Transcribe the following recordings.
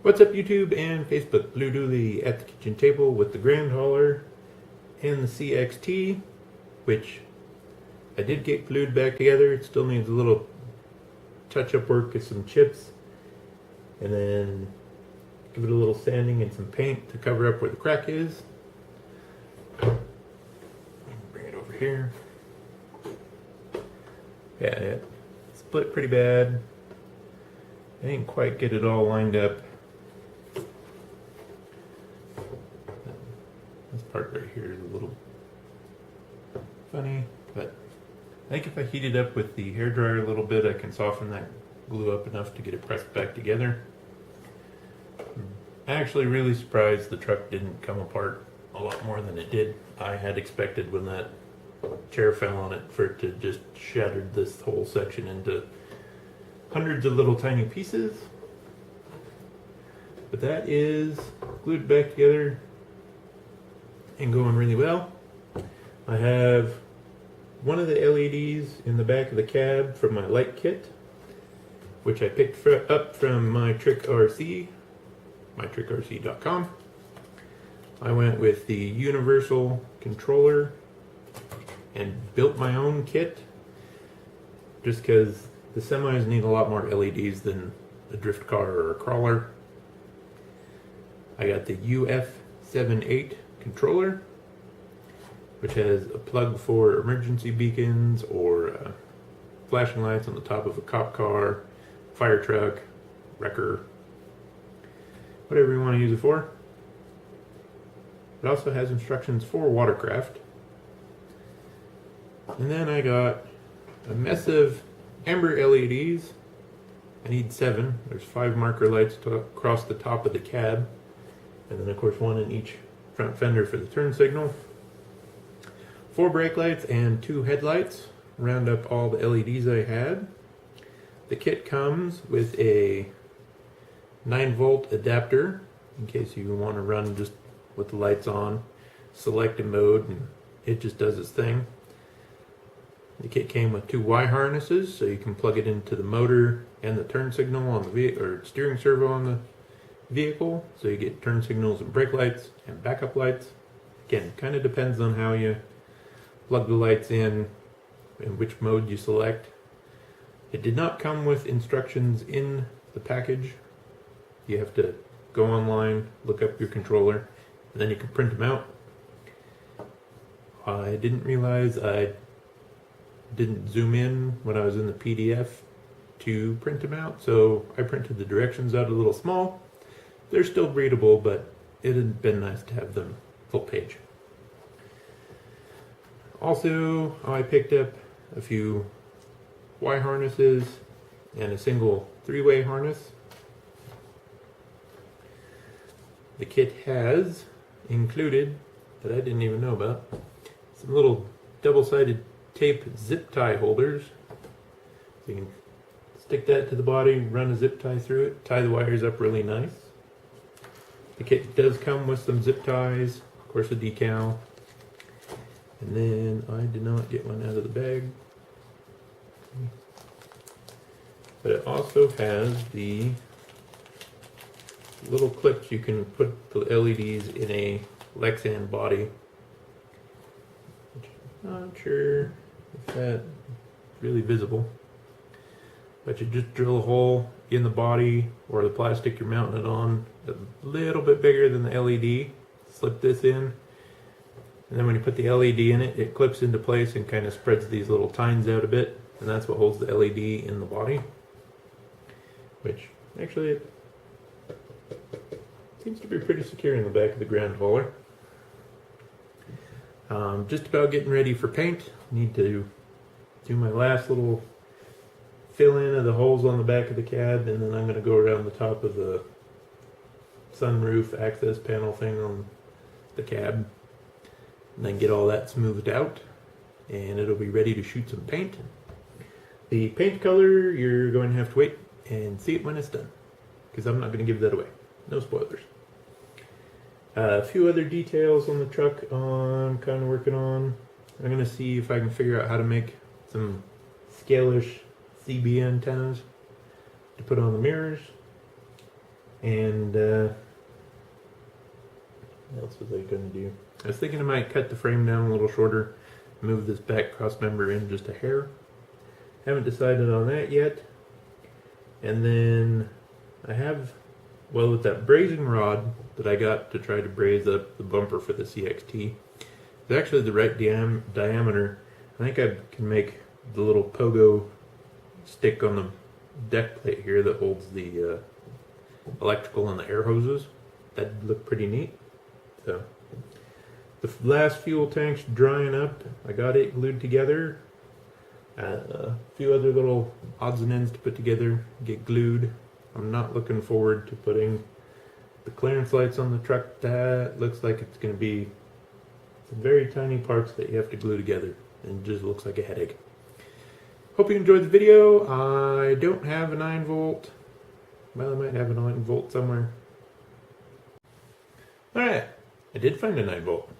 What's up, YouTube and Facebook? Blue Dooley at the kitchen table with the Grand Hauler and the CXT, which I did get glued back together. It still needs a little touch-up work with some chips, and then give it a little sanding and some paint to cover up where the crack is. Bring it over here. Yeah, it split pretty bad. I didn't quite get it all lined up. This part right here is a little funny, but I think if I heat it up with the hairdryer a little bit, I can soften that glue up enough to get it pressed back together. I'm actually really surprised the truck didn't come apart a lot more than it did. I had expected when that chair fell on it for it to just shatter this whole section into hundreds of little tiny pieces. But that is glued back together and going really well. I have one of the LEDs in the back of the cab from my light kit, which I picked up from MYTrickRC, MYTrickRC.com. I went with the universal controller and built my own kit, just because the semis need a lot more LEDs than a drift car or a crawler. I got the UF78 controller, which has a plug for emergency beacons or flashing lights on the top of a cop car, fire truck, wrecker, whatever you want to use it for. It also has instructions for watercraft. And then I got a mess of amber LEDs. I need 7. There's 5 marker lights across the top of the cab, and then of course 1 in each front fender for the turn signal. 4 brake lights and 2 headlights round up all the LEDs I had. The kit comes with a 9-volt adapter in case you want to run just with the lights on, select a mode, and it just does its thing. The kit came with 2 Y harnesses, so you can plug it into the motor and the turn signal on the vehicle, or steering servo on the vehicle, so you get turn signals and brake lights and backup lights. Again, kind of depends on how you plug the lights in and which mode you select. It did not come with instructions in the package. You have to go online, look up your controller, and then you can print them out. I didn't realize I didn't zoom in when I was in the PDF to print them out, so I printed the directions out a little small. They're still readable, but it had been nice to have them full page. Also, I picked up a few Y harnesses and a single 3-way harness. The kit has included, that I didn't even know about, some little double-sided tape zip tie holders. So you can stick that to the body, run a zip tie through it, tie the wires up really nice. The kit does come with some zip ties, of course a decal, and then I did not get one out of the bag. But it also has the little clips you can put the LEDs in a Lexan body. Not sure if that's really visible, but you just drill a hole in the body or the plastic you're mounting it on, a little bit bigger than the LED. Slip this in, and then when you put the LED in it, it clips into place and kind of spreads these little tines out a bit, and that's what holds the LED in the body, which actually it seems to be pretty secure in the back of the Grand Hauler. Just about getting ready for paint. Need to do my last little fill in of the holes on the back of the cab, and then I'm going to go around the top of the sunroof access panel thing on the cab, and then get all that smoothed out, and it'll be ready to shoot some paint. The paint color, you're going to have to wait and see it when it's done, because I'm not going to give that away. No spoilers. A few other details on the truck I'm kind of working on. I'm going to see if I can figure out how to make some scalish CB antennas to put on the mirrors. And what else was I going to do? I was thinking I might cut the frame down a little shorter, move this back cross member in just a hair. Haven't decided on that yet. And then I have, well, with that brazing rod that I got to try to braze up the bumper for the CXT, it's actually the right diameter. I think I can make the little pogo stick on the deck plate here that holds the electrical and the air hoses. That'd look pretty neat. So the last fuel tank's drying up. I got it glued together. A few other little odds and ends to put together, get glued. I'm not looking forward to putting the clearance lights on the truck. That looks like it's going to be some very tiny parts that you have to glue together, and it just looks like a headache. Hope you enjoyed the video. I don't have a 9 volt. Well, I might have a 9 volt somewhere. Alright, I did find a 9 volt.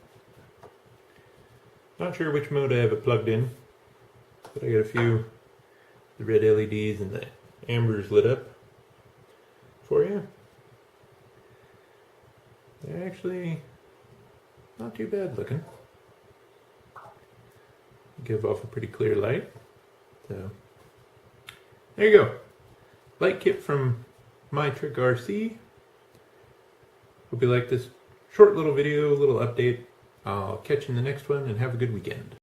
Not sure which mode I have it plugged in, but I got a few, the red LEDs and the ambers lit up for you. They're actually not too bad looking. Give off a pretty clear light. So there you go. Light kit from MYTrickRC. Hope you like this short little video, little update. I'll catch you in the next one, and have a good weekend.